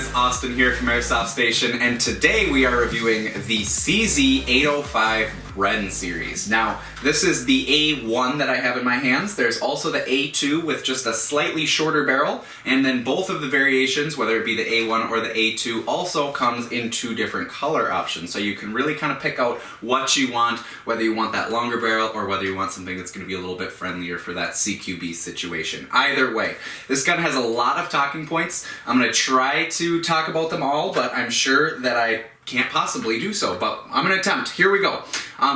guys, Austin here from Airsoft Station, and today we are reviewing the CZ805 Bren series. Now, this is the A1 that I have in my hands. There's also the A2 with just a slightly shorter barrel, and then both of the variations, whether it be the A1 or the A2, also comes in two different color options. So you can really kind of pick out what you want, whether you want that longer barrel or whether you want something that's going to be a little bit friendlier for that CQB situation. Either way, this gun has a lot of talking points. I'm going to try to talk about them all, but I'm sure that I can't possibly do so, but I'm going to attempt. Here we go.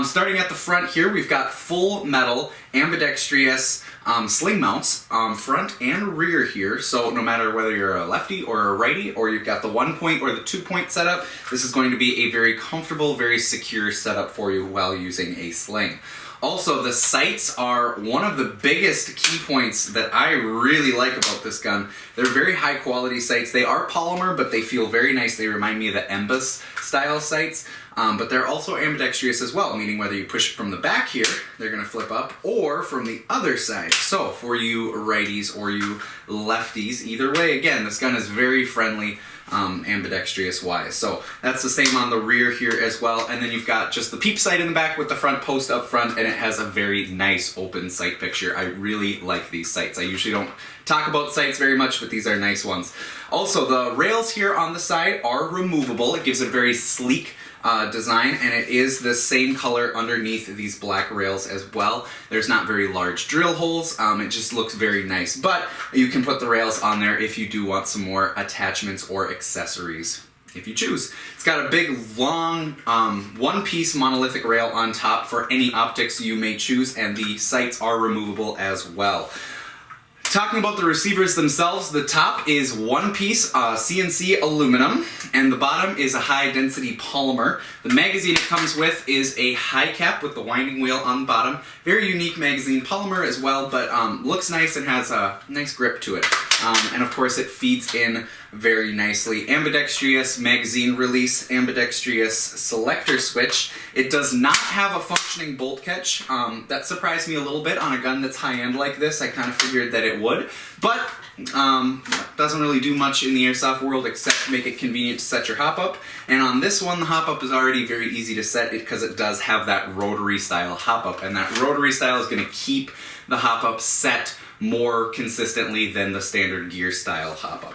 Starting at the front here, we've got full metal ambidextrous sling mounts front and rear here, so no matter whether you're a lefty or a righty, or you've got the 1-point or the 2-point setup, this is going to be a very comfortable, very secure setup for you while using a sling. Also, the sights are one of the biggest key points that I really like about this gun. They're very high quality sights. They are polymer, but they feel very nice. They remind me of the Embus style sights, but they're also ambidextrous as well, meaning whether you push from the back here, they're going to flip up, or from the other side. So for you righties or you lefties, either way, again, this gun is very friendly ambidextrous wise. So that's the same on the rear here as well, and then you've got just the peep sight in the back with the front post up front, and it has a very nice open sight picture. I really like these sights. I usually don't talk about sights very much, but these are nice ones. Also, the rails here on the side are removable. It gives it a very sleek design, and it is the same color underneath these black rails as well. There's not very large drill holes. It just looks very nice, but you can put the rails on there if you do want some more attachments or accessories if you choose. It's got a big long one-piece monolithic rail on top for any optics you may choose, and the sights are removable as well. Talking about the receivers themselves, the top is one-piece CNC aluminum, and the bottom is a high-density polymer. The magazine it comes with is a high cap with the winding wheel on the bottom. Very unique magazine, polymer as well, but looks nice and has a nice grip to it. And of course it feeds in very nicely. Ambidextrous magazine release, ambidextrous selector switch. It does not have a functioning bolt catch. That surprised me a little bit on a gun that's high-end like this. I kind of figured that it would, but doesn't really do much in the airsoft world except make it convenient to set your hop-up. And on this one, the hop-up is already very easy to set because it does have that rotary style hop-up, and that rotary style is going to keep the hop-up set more consistently than the standard gear style hop-up.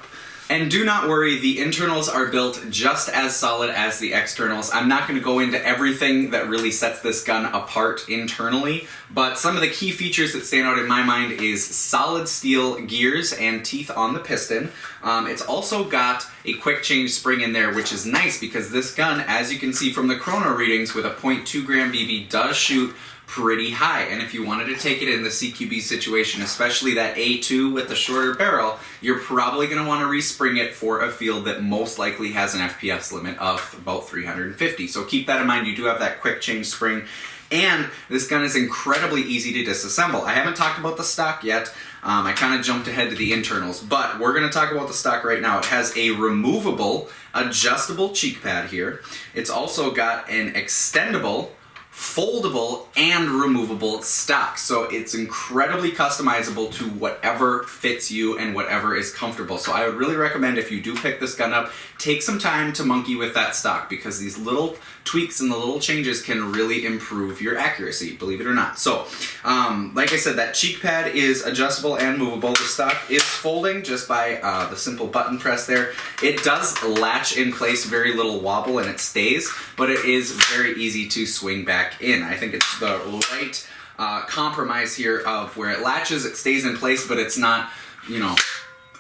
And do not worry, the internals are built just as solid as the externals. I'm not going to go into everything that really sets this gun apart internally, but some of the key features that stand out in my mind is solid steel gears and teeth on the piston. It's also got a quick change spring in there, which is nice because this gun, as you can see from the Chrono readings, with a 0.2 gram BB does shoot pretty high, and if you wanted to take it in the CQB situation, especially that A2 with the shorter barrel, you're probably going to want to respring it for a field that most likely has an FPS limit of about 350. So keep that in mind. You do have that quick change spring, and this gun is incredibly easy to disassemble. I haven't talked about the stock yet. I kind of jumped ahead to the internals, but we're going to talk about the stock right now. It has a removable, adjustable cheek pad here. It's also got an extendable, foldable, and removable stock, so it's incredibly customizable to whatever fits you and whatever is comfortable. So I would really recommend, if you do pick this gun up, take some time to monkey with that stock, because these little tweaks and the little changes can really improve your accuracy, believe it or not. So like I said, that cheek pad is adjustable and movable. The stock is folding just by the simple button press there. It does latch in place, very little wobble, and it stays, but it is very easy to swing back in. I think it's the right compromise here of where it latches, it stays in place, but it's not, you know,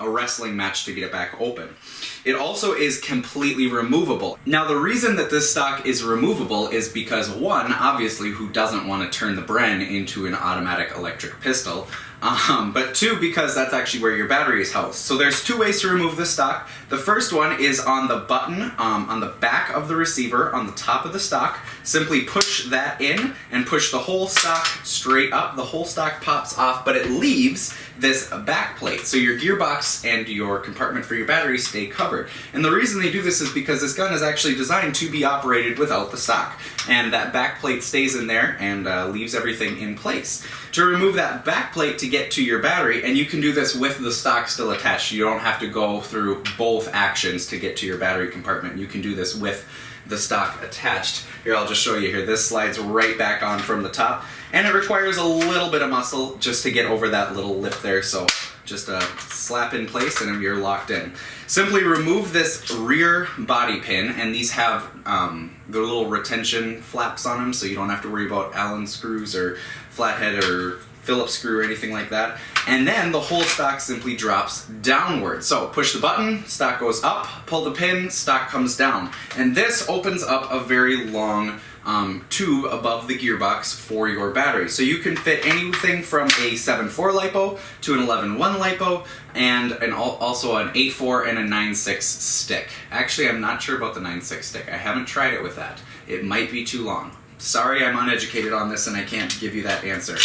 a wrestling match to get it back open. It also is completely removable. Now, the reason that this stock is removable is because, one, obviously, who doesn't want to turn the Bren into an automatic electric pistol? But two, because that's actually where your battery is housed. So there's two ways to remove the stock. The first one is on the button on the back of the receiver on the top of the stock. Simply push that in and push the whole stock straight up. The whole stock pops off, but it leaves this back plate. So your gearbox and your compartment for your battery stay covered. covered. And the reason they do this is because this gun is actually designed to be operated without the stock. And that back plate stays in there and leaves everything in place. To remove that back plate to get to your battery, and you can do this with the stock still attached. You don't have to go through both actions to get to your battery compartment. You can do this with the stock attached. Here, I'll just show you here. This slides right back on from the top, and it requires a little bit of muscle just to get over that little lip there, so just a slap in place and you're locked in. Simply remove this rear body pin, and these have the little retention flaps on them, so you don't have to worry about Allen screws or flathead or Phillips screw or anything like that. And then the whole stock simply drops downward. So push the button, stock goes up, pull the pin, stock comes down. And this opens up a very long tube above the gearbox for your battery. So you can fit anything from a 7.4 LiPo to an 11.1 LiPo and also an 8.4 and a 9.6 stick. Actually, I'm not sure about the 9.6 stick. I haven't tried it with that. It might be too long. Sorry, I'm uneducated on this and I can't give you that answer.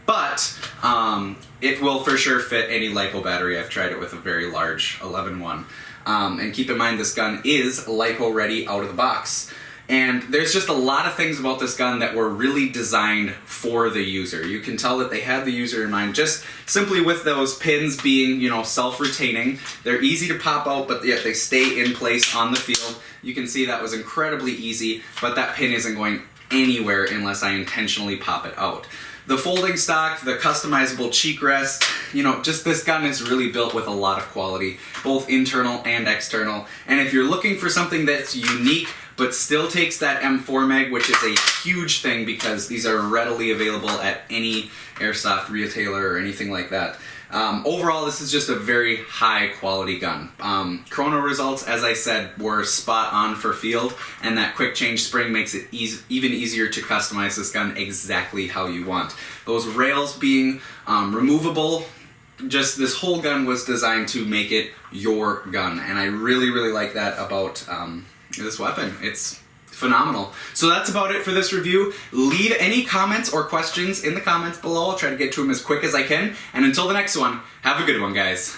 But it will for sure fit any LiPo battery. I've tried it with a very large 11.1. And keep in mind, this gun is LiPo ready out of the box. And there's just a lot of things about this gun that were really designed for the user. You can tell that they had the user in mind, just simply with those pins being, you know, self-retaining. They're easy to pop out, but yet they stay in place on the field. You can see that was incredibly easy, but that pin isn't going anywhere unless I intentionally pop it out. The folding stock, the customizable cheek rest, you know, just this gun is really built with a lot of quality, both internal and external. And if you're looking for something that's unique, but still takes that M4 mag, which is a huge thing because these are readily available at any airsoft retailer or anything like that. Overall, this is just a very high quality gun. Chrono results, as I said, were spot on for field, and that quick change spring makes it even easier to customize this gun exactly how you want. Those rails being removable, just this whole gun was designed to make it your gun, and I really, really like that about this weapon. It's phenomenal. So that's about it for this review. Leave any comments or questions in the comments below. I'll try to get to them as quick as I can. And until the next one, have a good one, guys.